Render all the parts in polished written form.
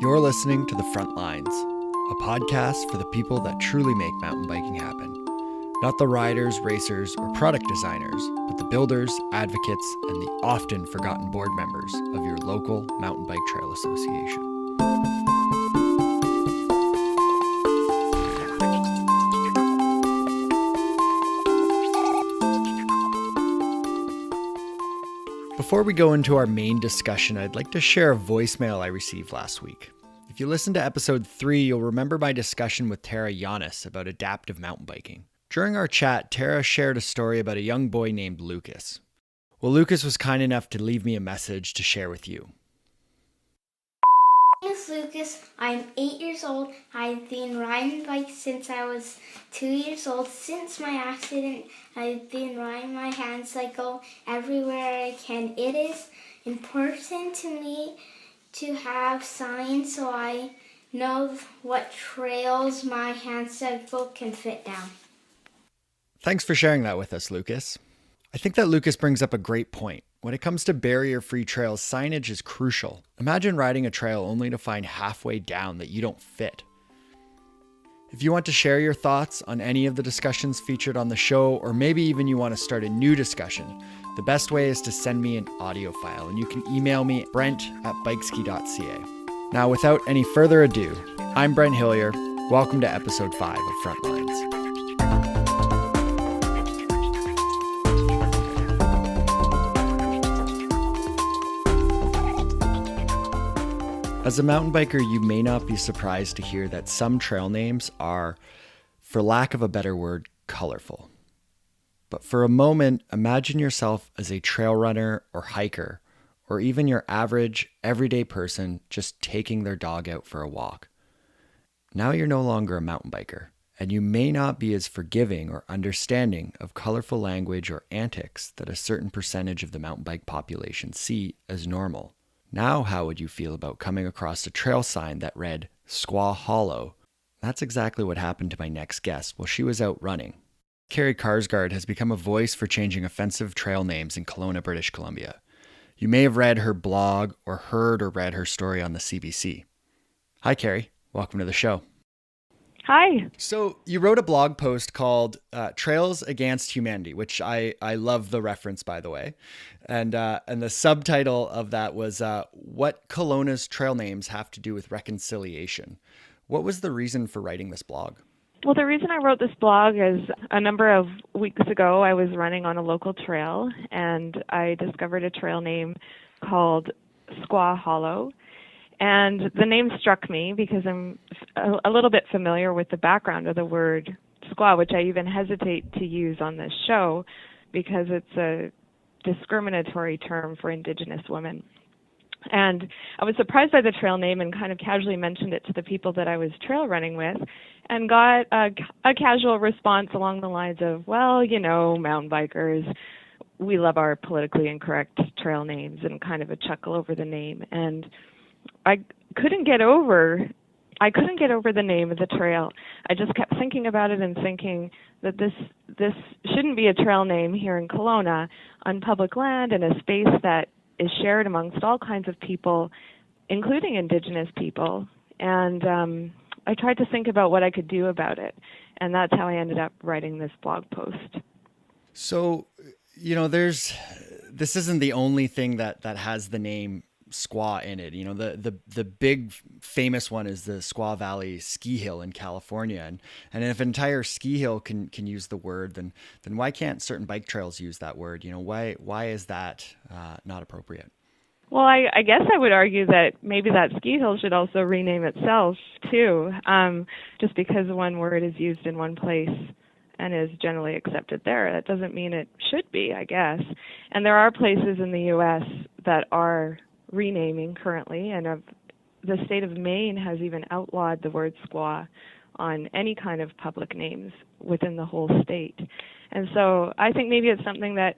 You're listening to The Front Lines, a podcast for the people that truly make mountain biking happen. Not the riders, racers, or product designers, but the builders, advocates, and the often forgotten board members of your local mountain bike trail association. Before we go into our main discussion, I'd like to share a voicemail I received last week. If you listened to episode 3, you'll remember my discussion with Tara Yanis about adaptive mountain biking. During our chat, Tara shared a story about a young boy named Lucas. Well, Lucas was kind enough to leave me a message to share with you. My name is Lucas. I'm 8 years old. I've been riding bikes since I was 2 years old. Since my accident, I've been riding my hand cycle everywhere I can. It is important to me to have signs so I know what trails my hand cycle can fit down. Thanks for sharing that with us, Lucas. I think that Lucas brings up a great point. When it comes to barrier-free trails, signage is crucial. Imagine riding a trail only to find halfway down that you don't fit. If you want to share your thoughts on any of the discussions featured on the show, or maybe even you want to start a new discussion, the best way is to send me an audio file, and you can email me at brent@bikeski.ca. Now, without any further ado, I'm Brent Hillier. Welcome to episode 5 of Frontlines. As a mountain biker, you may not be surprised to hear that some trail names are, for lack of a better word, colorful. But for a moment, imagine yourself as a trail runner or hiker, or even your average, everyday person just taking their dog out for a walk. Now you're no longer a mountain biker, and you may not be as forgiving or understanding of colorful language or antics that a certain percentage of the mountain bike population see as normal. Now, how would you feel about coming across a trail sign that read Squaw Hollow? That's exactly what happened to my next guest while she was out running. Carrie Karsgaard has become a voice for changing offensive trail names in Kelowna, British Columbia. You may have read her blog or heard or read her story on the CBC. Hi, Carrie. Welcome to the show. Hi. So you wrote a blog post called Trails Against Humanity, which I love the reference, by the way. And the subtitle of that was What Kelowna's Trail Names Have to Do with Reconciliation. What was the reason for writing this blog? Well, the reason I wrote this blog is a number of weeks ago, I was running on a local trail and I discovered a trail name called Squaw Hollow. And the name struck me because I'm a little bit familiar with the background of the word squaw, which I even hesitate to use on this show because it's a discriminatory term for Indigenous women. And I was surprised by the trail name and kind of casually mentioned it to the people that I was trail running with and got a casual response along the lines of, well, you know, mountain bikers, we love our politically incorrect trail names, and kind of a chuckle over the name. And I couldn't get over the name of the trail. I just kept thinking about it and thinking that this shouldn't be a trail name here in Kelowna on public land in a space that is shared amongst all kinds of people, including Indigenous people. And I tried to think about what I could do about it. And that's how I ended up writing this blog post. So, you know, this isn't the only thing that has the name squaw in it. You know, the big famous one is the Squaw Valley ski hill in California. And if an entire ski hill can use the word, then why can't certain bike trails use that word? You know, why is that not appropriate? Well, I guess I would argue that maybe that ski hill should also rename itself too, just because one word is used in one place and is generally accepted there. That doesn't mean it should be, I guess. And there are places in the U.S. that are renaming currently, and the state of Maine has even outlawed the word squaw on any kind of public names within the whole state. And so I think maybe it's something that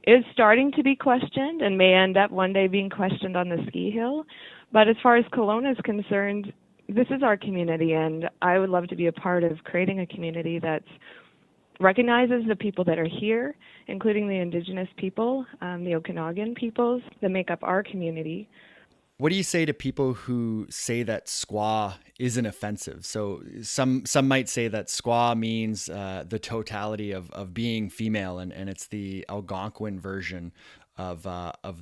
is starting to be questioned and may end up one day being questioned on the ski hill. But as far as Kelowna is concerned, this is our community, and I would love to be a part of creating a community that recognizes the people that are here, including the Indigenous people, the Okanagan peoples that make up our community. What do you say to people who say that squaw isn't offensive? So some might say that squaw means the totality of being female, and it's the Algonquin version of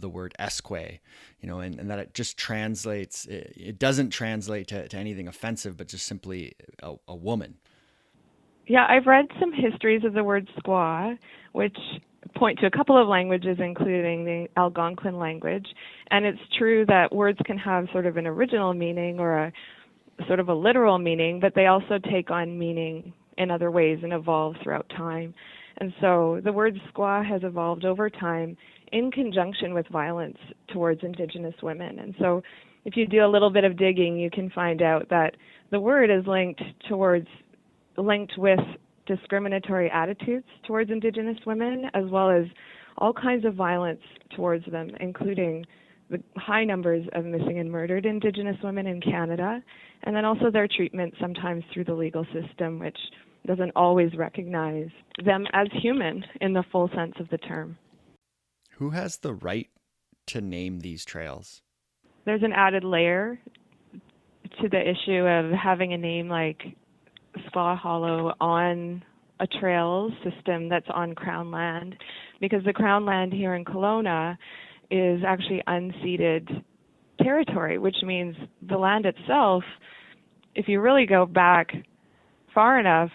the word esque, and that it just translates. It doesn't translate to anything offensive, but just simply a woman. Yeah, I've read some histories of the word squaw, which point to a couple of languages, including the Algonquin language. And it's true that words can have sort of an original meaning or a sort of a literal meaning, but they also take on meaning in other ways and evolve throughout time. And so the word squaw has evolved over time in conjunction with violence towards Indigenous women. And so if you do a little bit of digging, you can find out that the word is linked with discriminatory attitudes towards Indigenous women, as well as all kinds of violence towards them, including the high numbers of missing and murdered Indigenous women in Canada, and then also their treatment sometimes through the legal system, which doesn't always recognize them as human in the full sense of the term. Who has the right to name these trails? There's an added layer to the issue of having a name like Squaw Hollow on a trail system that's on Crown land, because the Crown land here in Kelowna is actually unceded territory, which means the land itself, if you really go back far enough,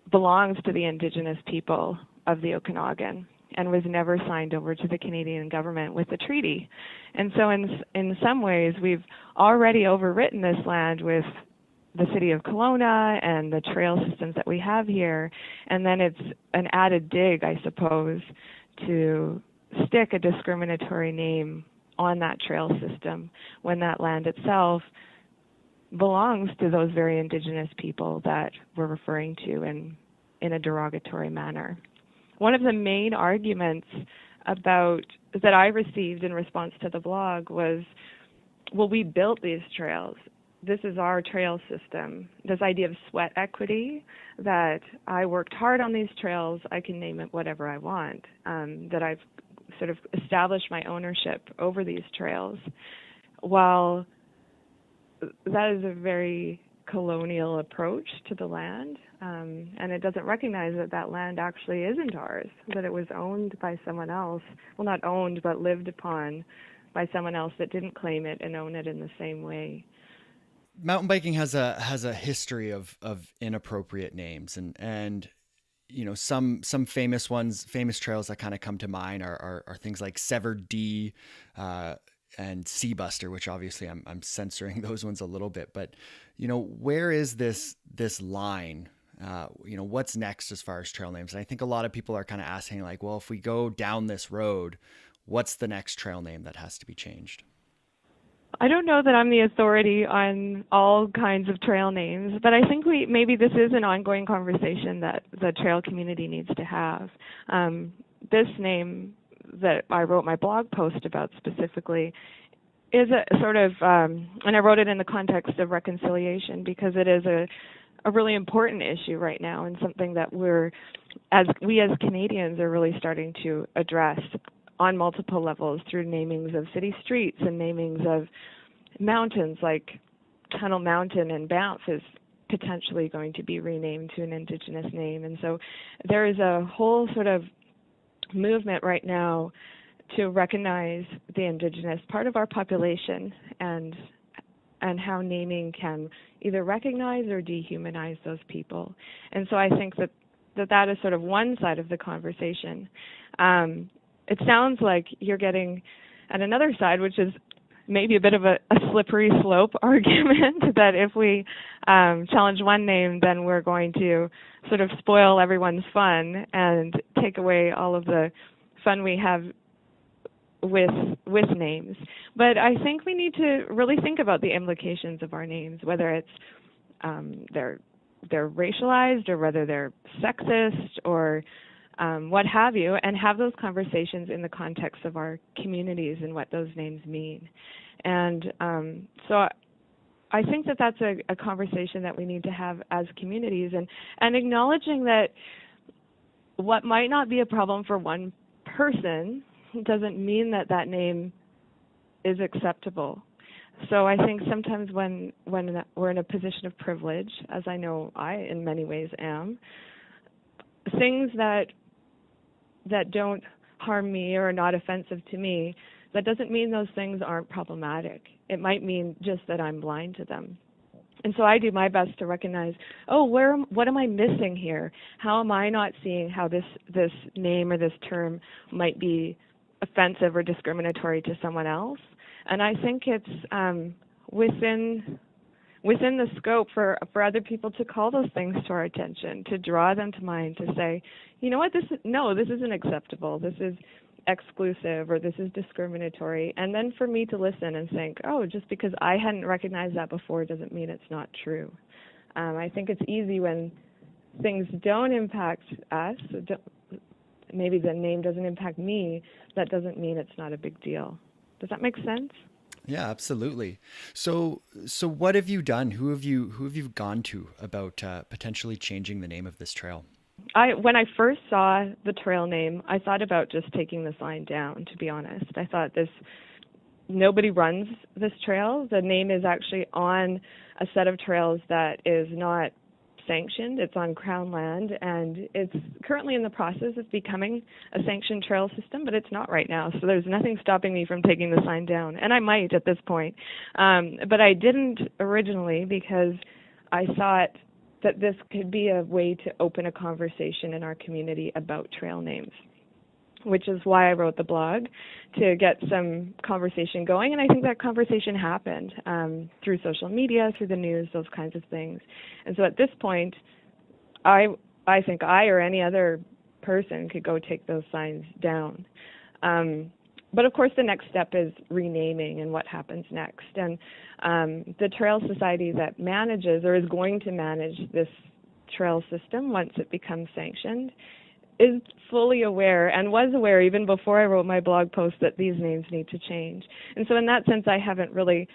belongs to the Indigenous people of the Okanagan and was never signed over to the Canadian government with the treaty. And so in some ways, we've already overwritten this land with the city of Kelowna and the trail systems that we have here. And then it's an added dig, I suppose, to stick a discriminatory name on that trail system when that land itself belongs to those very Indigenous people that we're referring to in a derogatory manner. One of the main arguments that I received in response to the blog was, well, we built these trails. This is our trail system. This idea of sweat equity, that I worked hard on these trails, I can name it whatever I want, that I've sort of established my ownership over these trails. While that is a very colonial approach to the land, and it doesn't recognize that that land actually isn't ours, that it was owned by someone else. Well, not owned, but lived upon by someone else that didn't claim it and own it in the same way. Mountain biking has a history of inappropriate names, and some famous trails that kind of come to mind are things like Severed D and Seabuster, which obviously I'm censoring those ones a little bit, but where is this line? What's next as far as trail names? And I think a lot of people are kind of asking, like, well, if we go down this road, what's the next trail name that has to be changed? I don't know that I'm the authority on all kinds of trail names, but I think maybe this is an ongoing conversation that the trail community needs to have. This name that I wrote my blog post about specifically is a sort of, and I wrote it in the context of reconciliation because it is a really important issue right now, and something that we as Canadians are really starting to address on multiple levels through namings of city streets and namings of mountains, like Tunnel Mountain in Banff is potentially going to be renamed to an Indigenous name. And so there is a whole sort of movement right now to recognize the Indigenous part of our population and how naming can either recognize or dehumanize those people. And so I think that is sort of one side of the conversation. It sounds like you're getting at another side, which is maybe a bit of a slippery slope argument that if we challenge one name, then we're going to sort of spoil everyone's fun and take away all of the fun we have with names. But I think we need to really think about the implications of our names, whether it's they're racialized or whether they're sexist or what have you, and have those conversations in the context of our communities and what those names mean. And so I think that that's a conversation that we need to have as communities, and acknowledging that what might not be a problem for one person doesn't mean that name is acceptable. So I think sometimes when we're in a position of privilege, as I know I in many ways am, things that don't harm me or are not offensive to me, that doesn't mean those things aren't problematic. It might mean just that I'm blind to them. And so I do my best to recognize, what am I missing here? How am I not seeing how this name or this term might be offensive or discriminatory to someone else? And I think it's within the scope for other people to call those things to our attention, to draw them to mind, to say, you know what, this isn't acceptable. This is exclusive, or this is discriminatory. And then for me to listen and think, just because I hadn't recognized that before doesn't mean it's not true. I think it's easy when things don't impact us. Maybe the name doesn't impact me. That doesn't mean it's not a big deal. Does that make sense? Yeah, absolutely. So what have you done? Who have you gone to about potentially changing the name of this trail? When I first saw the trail name, I thought about just taking the sign down, to be honest. I thought nobody runs this trail. The name is actually on a set of trails that is not sanctioned. It's on Crown land, and it's currently in the process of becoming a sanctioned trail system, but it's not right now. So there's nothing stopping me from taking the sign down, and I might at this point. But I didn't originally because I thought that this could be a way to open a conversation in our community about trail names, which is why I wrote the blog, to get some conversation going. And I think that conversation happened through social media, through the news, those kinds of things. And so at this point, I think I or any other person could go take those signs down. But of course, the next step is renaming and what happens next. And the Trail Society that manages or is going to manage this trail system once it becomes sanctioned is fully aware and was aware even before I wrote my blog post that these names need to change. And so in that sense, I haven't really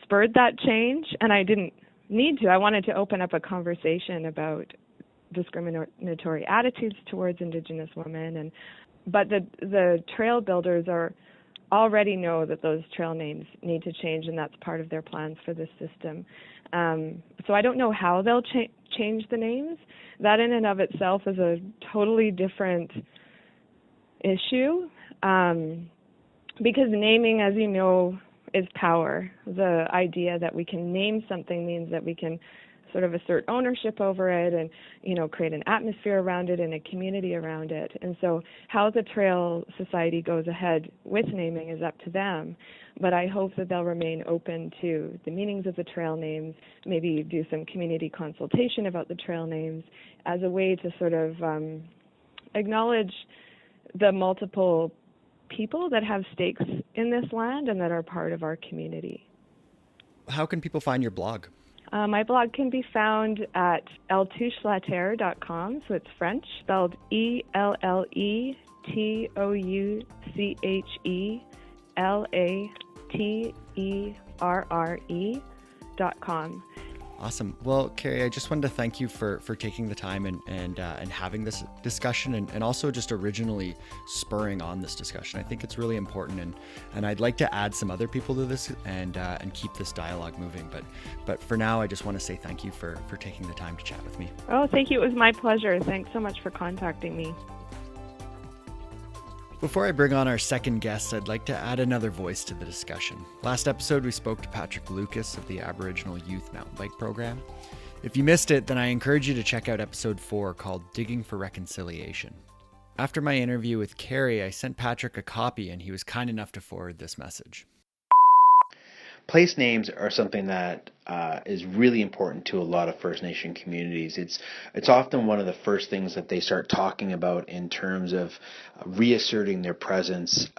spurred that change, and I didn't need to. I wanted to open up a conversation about discriminatory attitudes towards Indigenous women, but the trail builders already know that those trail names need to change, and that's part of their plans for this system. So I don't know how they'll change the names. That in and of itself is a totally different issue, because naming, as you know, is power. The idea that we can name something means that we can sort of assert ownership over it and, create an atmosphere around it and a community around it. And so how the Trail Society goes ahead with naming is up to them. But I hope that they'll remain open to the meanings of the trail names, maybe do some community consultation about the trail names as a way to sort of acknowledge the multiple people that have stakes in this land and that are part of our community. How can people find your blog? My blog can be found at eltouchelaterre.com, so it's French, spelled ELLETOUCHELATERRE.com. Awesome. Well, Carrie, I just wanted to thank you for taking the time and having this discussion and also just originally spurring on this discussion. I think it's really important, and I'd like to add some other people to this and keep this dialogue moving. But for now, I just want to say thank you for taking the time to chat with me. Oh, thank you. It was my pleasure. Thanks so much for contacting me. Before I bring on our second guest, I'd like to add another voice to the discussion. Last episode, we spoke to Patrick Lucas of the Aboriginal Youth Mountain Bike Program. If you missed it, then I encourage you to check out episode 4 called Digging for Reconciliation. After my interview with Carrie, I sent Patrick a copy and he was kind enough to forward this message. Place names are something that is really important to a lot of First Nation communities. It's often one of the first things that they start talking about in terms of reasserting their presence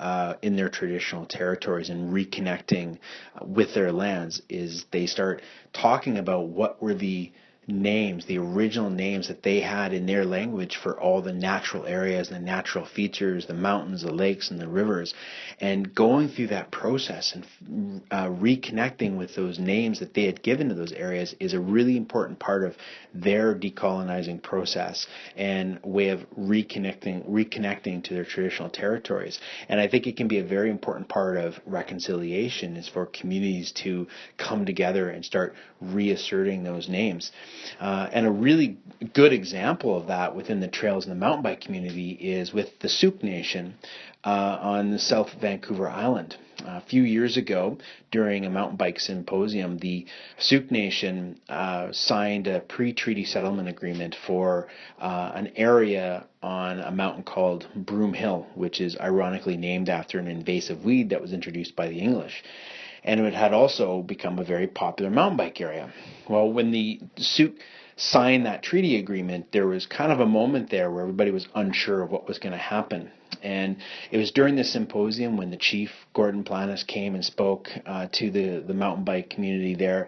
in their traditional territories and reconnecting with their lands. Is they start talking about what were the names, the original names that they had in their language for all the natural areas, the natural features, the mountains, the lakes, and the rivers. And going through that process and reconnecting with those names that they had given to those areas is a really important part of their decolonizing process and way of reconnecting to their traditional territories. And I think it can be a very important part of reconciliation is for communities to come together and start reasserting those names. And a really good example of that within the trails and the mountain bike community is with the Squaw Nation on the South Vancouver Island. A few years ago, during a mountain bike symposium, the Squaw Nation signed a pre-treaty settlement agreement for an area on a mountain called Broom Hill, which is ironically named after an invasive weed that was introduced by the English. And it had also become a very popular mountain bike area. Well, when the Squaw signed that treaty agreement, there was kind of a moment there where everybody was unsure of what was going to happen. And it was during the symposium when the chief, Gordon Planis, came and spoke to the mountain bike community there.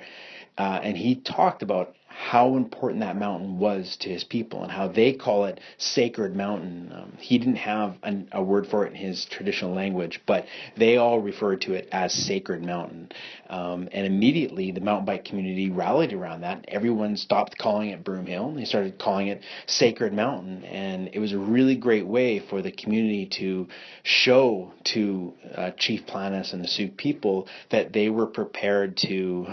And he talked about how important that mountain was to his people and how they call it Sacred Mountain. He didn't have a word for it in his traditional language, but they all referred to it as Sacred Mountain. And immediately the mountain bike community rallied around that. Everyone stopped calling it Broom Hill and they started calling it Sacred Mountain. And it was a really great way for the community to show to Chief Planis and the Sioux people that they were prepared to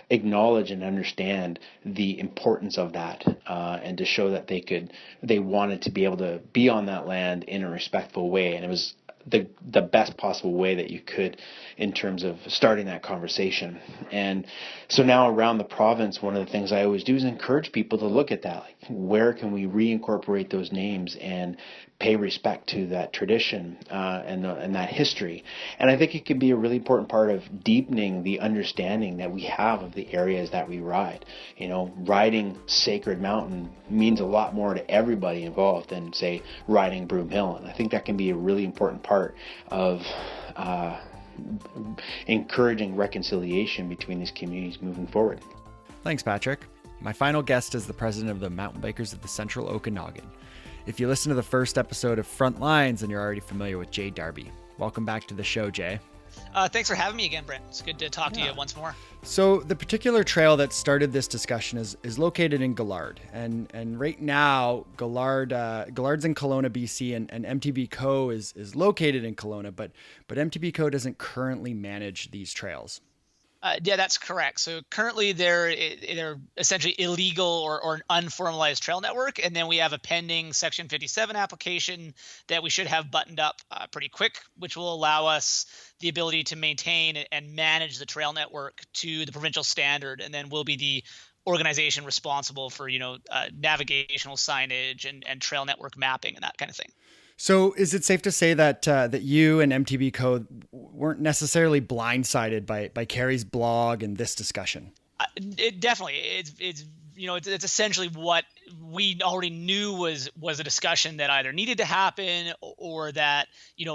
acknowledge and understand the importance of that, and to show that they wanted to be able to be on that land in a respectful way. And it was the best possible way that you could in terms of starting that conversation. And so now around the province, one of the things I always do is encourage people to look at that. Like, where can we reincorporate those names and pay respect to that tradition and that history? And I think it can be a really important part of deepening the understanding that we have of the areas that we ride. You know, riding Sacred Mountain means a lot more to everybody involved than, say, riding Broom Hill. And I think that can be a really important part of encouraging reconciliation between these communities moving forward. Thanks, Patrick. My final guest is the president of the Mountain Bikers of the Central Okanagan. If you listen to the first episode of Front Lines, then you're already familiar with Jay Darby. Welcome back to the show, Jay. Thanks for having me again, Brent. It's good to talk to you once more. So the particular trail that started this discussion is located in Gallard. And right now, Gallard's in Kelowna, BC, and MTB Co. is located in Kelowna, but MTB Co. doesn't currently manage these trails. Yeah, that's correct. So currently they're essentially illegal or an unformalized trail network. And then we have a pending Section 57 application that we should have buttoned up pretty quick, which will allow us the ability to maintain and manage the trail network to the provincial standard. And then we'll be the organization responsible for, navigational signage and trail network mapping and that kind of thing. So is it safe to say that you and MTB Co. weren't necessarily blindsided by Carrie's blog and this discussion? It definitely. It's essentially what we already knew was a discussion that either needed to happen or that,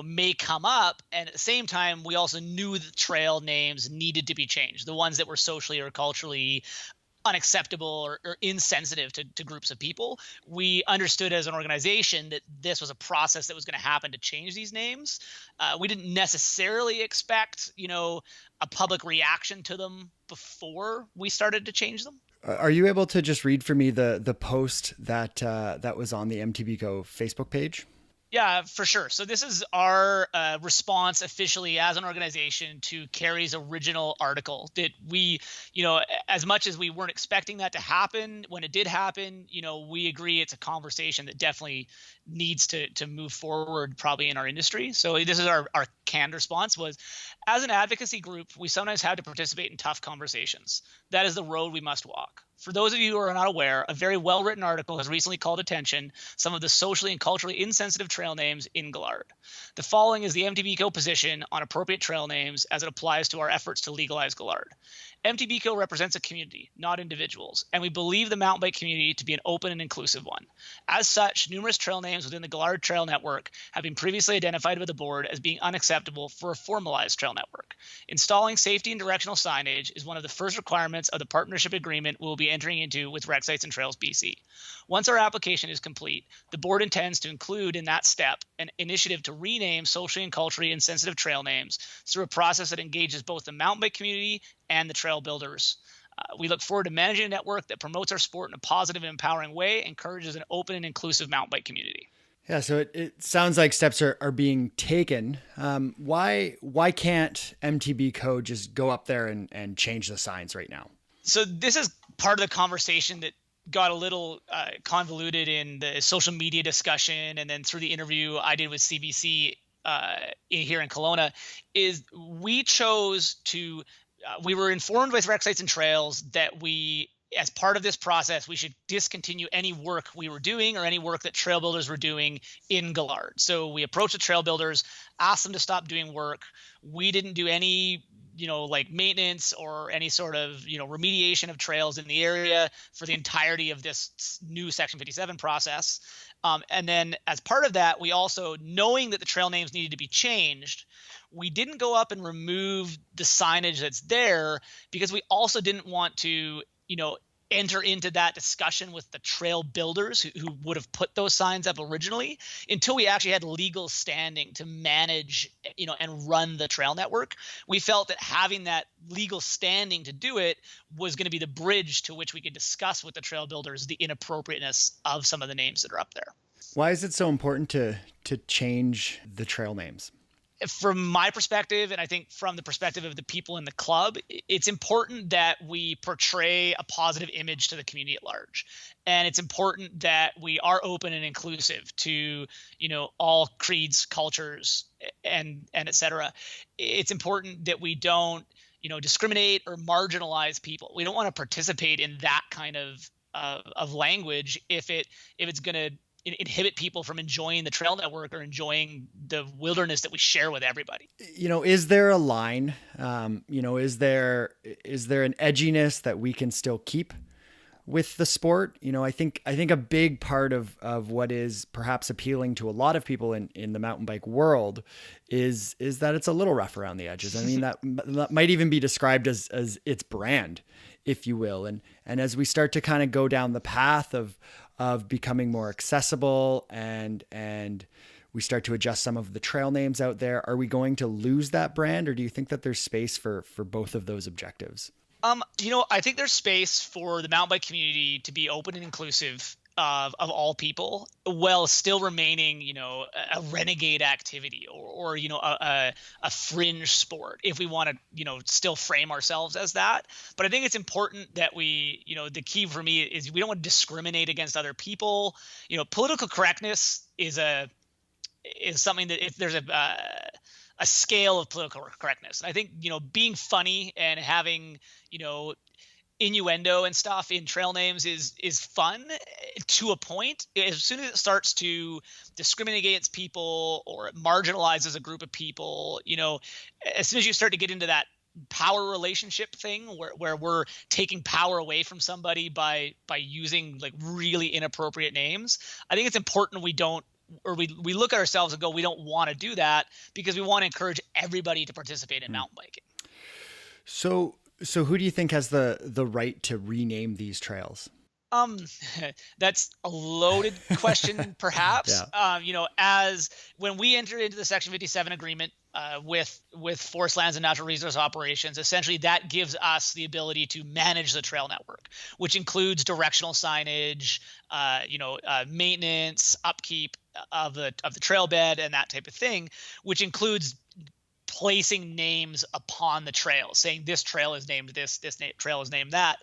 may come up. And at the same time, we also knew the trail names needed to be changed, the ones that were socially or culturally unacceptable or insensitive to groups of people. We understood as an organization that this was a process that was going to happen to change these names. We didn't necessarily expect, a public reaction to them before we started to change them. Are you able to just read for me the post that was on the MTBCO Facebook page? Yeah, for sure. So this is our response officially as an organization to Carrie's original article that we, as much as we weren't expecting that to happen, when it did happen, we agree it's a conversation that definitely needs to move forward probably in our industry. So this is our canned response was, as an advocacy group, we sometimes have to participate in tough conversations. That is the road we must walk. For those of you who are not aware, a very well-written article has recently called attention some of the socially and culturally insensitive trail names in Gallard. The following is the MTBCO position on appropriate trail names as it applies to our efforts to legalize Gallard. MTBCO represents a community, not individuals, and we believe the mountain bike community to be an open and inclusive one. As such, numerous trail names within the Gallard Trail Network have been previously identified by the board as being unacceptable for a formalized trail network. Installing safety and directional signage is one of the first requirements of the partnership agreement we will be be entering into with Rec Sites and Trails BC. Once our application is complete, the board intends to include in that step an initiative to rename socially and culturally insensitive trail names through a process that engages both the mountain bike community and the trail builders. We look forward to managing a network that promotes our sport in a positive and empowering way, encourages an open and inclusive mountain bike community. Yeah, so it sounds like steps are being taken. Why can't MTB code just go up there and change the signs right now? So this is part of the conversation that got a little convoluted in the social media discussion, and then through the interview I did with CBC here in Kelowna, is we chose to we were informed with Rec Sites and Trails that we, as part of this process, we should discontinue any work we were doing or any work that trail builders were doing in Gillard. So we approached the trail builders, asked them to stop doing work. We didn't do any, like maintenance or any sort of, remediation of trails in the area for the entirety of this new Section 57 process. And then as part of that, we also, knowing that the trail names needed to be changed, we didn't go up and remove the signage that's there because we also didn't want to, enter into that discussion with the trail builders who would have put those signs up originally until we actually had legal standing to manage, and run the trail network. We felt that having that legal standing to do it was going to be the bridge to which we could discuss with the trail builders the inappropriateness of some of the names that are up there. Why is it so important to change the trail names? From my perspective, and I think from the perspective of the people in the club, it's important that we portray a positive image to the community at large. And it's important that we are open and inclusive to, all creeds, cultures, and et cetera. It's important that we don't, discriminate or marginalize people. We don't want to participate in that kind of language if it's going to inhibit people from enjoying the trail network or enjoying the wilderness that we share with everybody. Is there a line? Is there an edginess that we can still keep with the sport? I think a big part of what is perhaps appealing to a lot of people in the mountain bike world is that it's a little rough around the edges. I mean, that might even be described as its brand, if you will. And as we start to kind of go down the path of becoming more accessible and we start to adjust some of the trail names out there, are we going to lose that brand, or do you think that there's space for both of those objectives? I think there's space for the mountain bike community to be open and inclusive of all people, while still remaining, a renegade activity or a fringe sport, if we want to, still frame ourselves as that. But I think it's important that we, the key for me is we don't want to discriminate against other people. Political correctness is something that if there's a scale of political correctness. And I think, being funny and having, innuendo and stuff in trail names is fun to a point. As soon as it starts to discriminate against people or it marginalizes a group of people, as soon as you start to get into that power relationship thing where we're taking power away from somebody by using like really inappropriate names, I think it's important we don't, or we look at ourselves and go, we don't want to do that because we want to encourage everybody to participate in mountain biking. So who do you think has the right to rename these trails? That's a loaded question, perhaps. Yeah. As when we entered into the Section 57 agreement with Forest Lands and Natural Resource Operations, essentially that gives us the ability to manage the trail network, which includes directional signage, maintenance, upkeep of the trail bed, and that type of thing, which includes placing names upon the trail, saying this trail is named this trail is named that.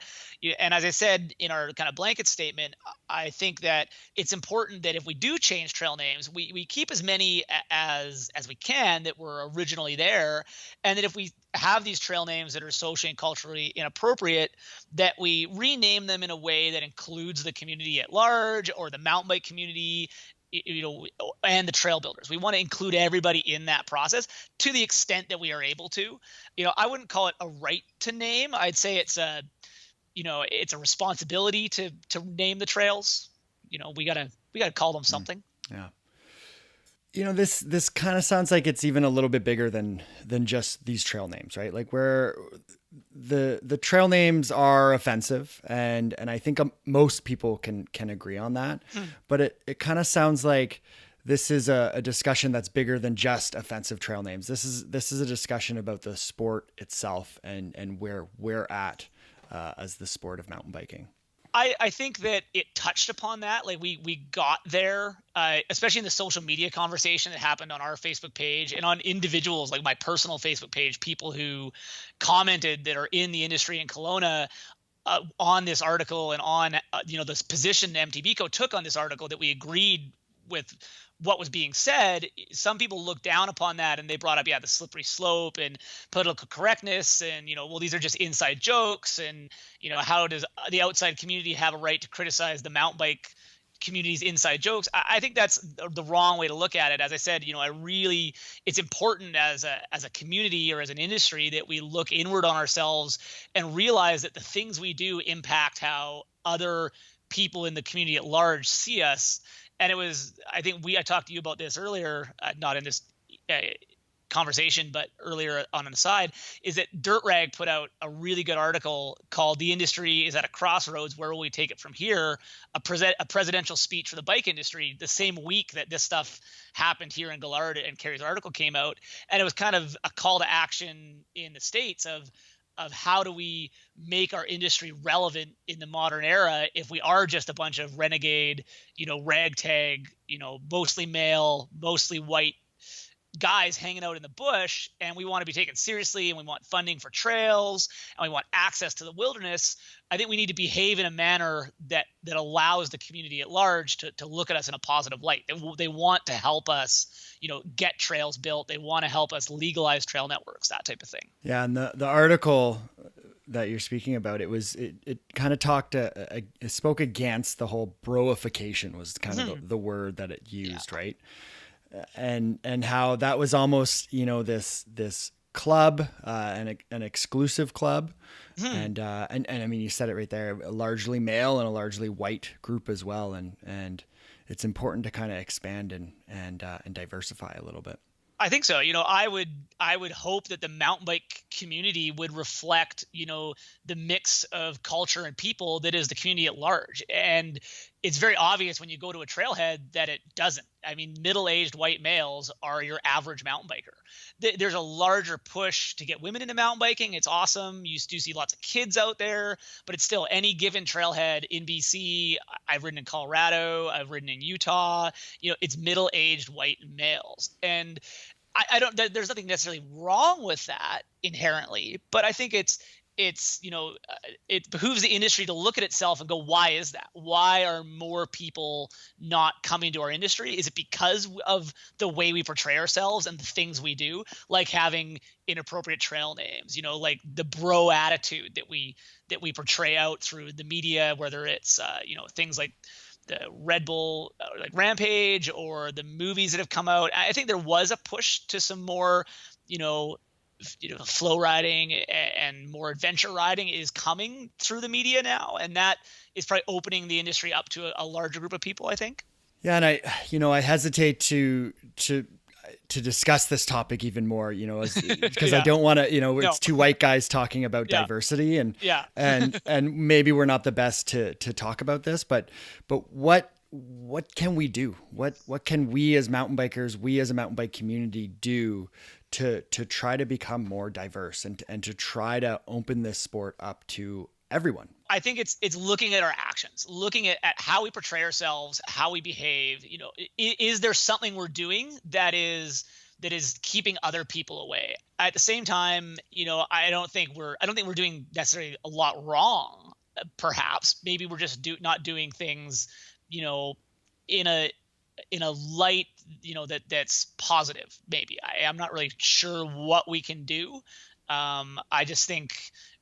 And as I said in our kind of blanket statement, I think that it's important that if we do change trail names, we keep as many as we can that were originally there, and that if we have these trail names that are socially and culturally inappropriate, that we rename them in a way that includes the community at large or the mountain bike community, and the trail builders. We want to include everybody in that process to the extent that we are able to. I wouldn't call it a right to name. I'd say it's a responsibility to name the trails. We gotta call them something. Yeah. This kind of sounds like it's even a little bit bigger than just these trail names, right? Like where the trail names are offensive, and I think most people can agree on that. But it kind of sounds like this is a discussion that's bigger than just offensive trail names. This is a discussion about the sport itself and where we're at as the sport of mountain biking. I think that it touched upon that. Like we got there, especially in the social media conversation that happened on our Facebook page and on individuals, like my personal Facebook page, people who commented that are in the industry in Kelowna on this article and on, this position MTB took on this article that we agreed with what was being said. Some people looked down upon that and they brought up, the slippery slope and political correctness and, these are just inside jokes. And, how does the outside community have a right to criticize the mountain bike community's inside jokes? I think that's the wrong way to look at it. As I said, it's important as a community or as an industry that we look inward on ourselves and realize that the things we do impact how other people in the community at large see us. And I talked to you about this earlier, not in this conversation, but earlier on an aside, is that Dirt Rag put out a really good article called "The Industry is at a Crossroads. Where will we take it from here?" A presidential speech for the bike industry the same week that this stuff happened here in Gillard and Carrie's article came out. And it was kind of a call to action in the States of how do we make our industry relevant in the modern era if we are just a bunch of renegade, ragtag, mostly male, mostly white guys hanging out in the bush, and we want to be taken seriously, and we want funding for trails, and we want access to the wilderness. I think we need to behave in a manner that allows the community at large to look at us in a positive light. They want to help us, get trails built. They want to help us legalize trail networks, that type of thing. Yeah, and the article that you're speaking about, it kind of it spoke against the whole broification was kind of the word that it used, right? And how that was almost, this club, an exclusive club. And I mean, you said it right there, a largely male and a largely white group as well. And it's important to kind of expand and diversify a little bit. I think so. I would hope that the mountain bike community would reflect, the mix of culture and people that is the community at large. And it's very obvious when you go to a trailhead that it doesn't. I mean, middle-aged white males are your average mountain biker. There's a larger push to get women into mountain biking. It's awesome. You do see lots of kids out there, but it's still any given trailhead in BC. I've ridden in Colorado. I've ridden in Utah. It's middle-aged white males. And I don't, there's nothing necessarily wrong with that inherently, but I think it behooves the industry to look at itself and go, why is that? Why are more people not coming to our industry? Is it because of the way we portray ourselves and the things we do, like having inappropriate trail names, like the bro attitude that we portray out through the media, whether it's, things like the Red Bull like Rampage or the movies that have come out. I think there was a push to some more, flow riding and more adventure riding is coming through the media now. And that is probably opening the industry up to a larger group of people, I think. Yeah. And I hesitate to discuss this topic even more, because I don't want to, it's two white guys talking about diversity and maybe we're not the best to talk about this, but what can we do? What can we as mountain bikers, we as a mountain bike community do to try to become more diverse and to try to open this sport up to everyone? I think it's looking at our actions, looking at how we portray ourselves, how we behave. Is there something we're doing that is keeping other people away? At the same time, I don't think we're doing necessarily a lot wrong. Perhaps maybe we're just not doing things, in a light, that's positive. Maybe I'm not really sure what we can do. I just think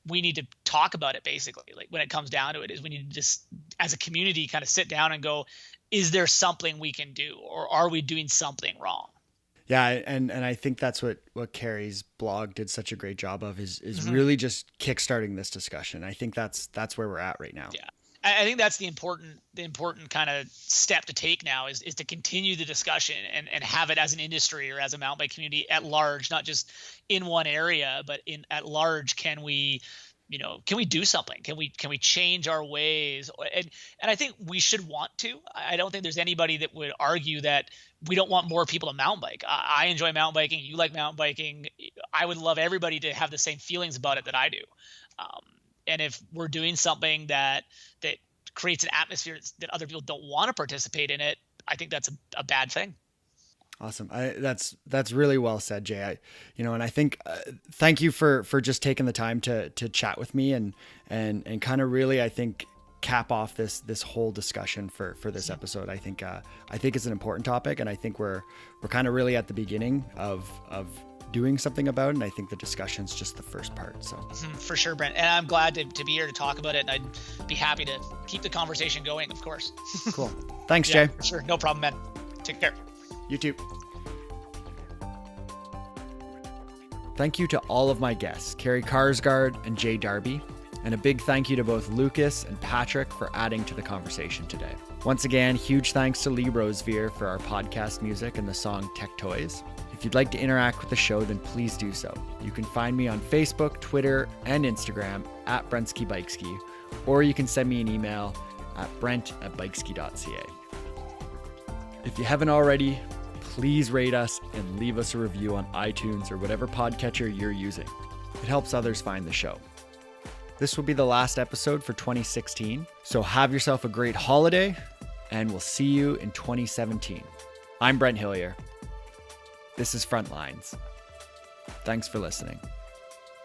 we need to talk about it, basically. Like when it comes down to it, is we need to just, as a community, kind of sit down and go, is there something we can do, or are we doing something wrong? Yeah. And I think that's what Carrie's blog did such a great job of is really just kickstarting this discussion. I think that's where we're at right now. Yeah. I think that's the important kind of step to take now is to continue the discussion and have it as an industry or as a mountain bike community at large, not just in one area, but at large. Can we do something? Can we change our ways? And I think we should want to. I don't think there's anybody that would argue that we don't want more people to mountain bike. I enjoy mountain biking. You like mountain biking. I would love everybody to have the same feelings about it that I do. And if we're doing something that creates an atmosphere that other people don't want to participate in it, I think that's a bad thing. Awesome. That's really well said, Jay. And I think, thank you for just taking the time to chat with me and kind of really, I think, cap off this whole discussion for this episode. I think it's an important topic, and I think we're kind of really at the beginning of doing something about it. And I think the discussion's just the first part. So for sure, Brent. And I'm glad to be here to talk about it. And I'd be happy to keep the conversation going, of course. Cool. Thanks, Yeah, Jay. for sure. No problem, man. Take care. You too. Thank you to all of my guests, Carrie Karsgaard and Jay Darby, and a big thank you to both Lucas and Patrick for adding to the conversation today. Once again, huge thanks to Lee Rosevear for our podcast music and the song Tech Toys. If you'd like to interact with the show, then please do so. You can find me on Facebook, Twitter, and Instagram at BrentskyBikeski, or you can send me an email at brent@bikeski.ca. If you haven't already, please rate us and leave us a review on iTunes or whatever podcatcher you're using. It helps others find the show. This will be the last episode for 2016, so have yourself a great holiday, and we'll see you in 2017. I'm Brent Hillier. This is Frontlines. Thanks for listening,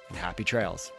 and happy trails.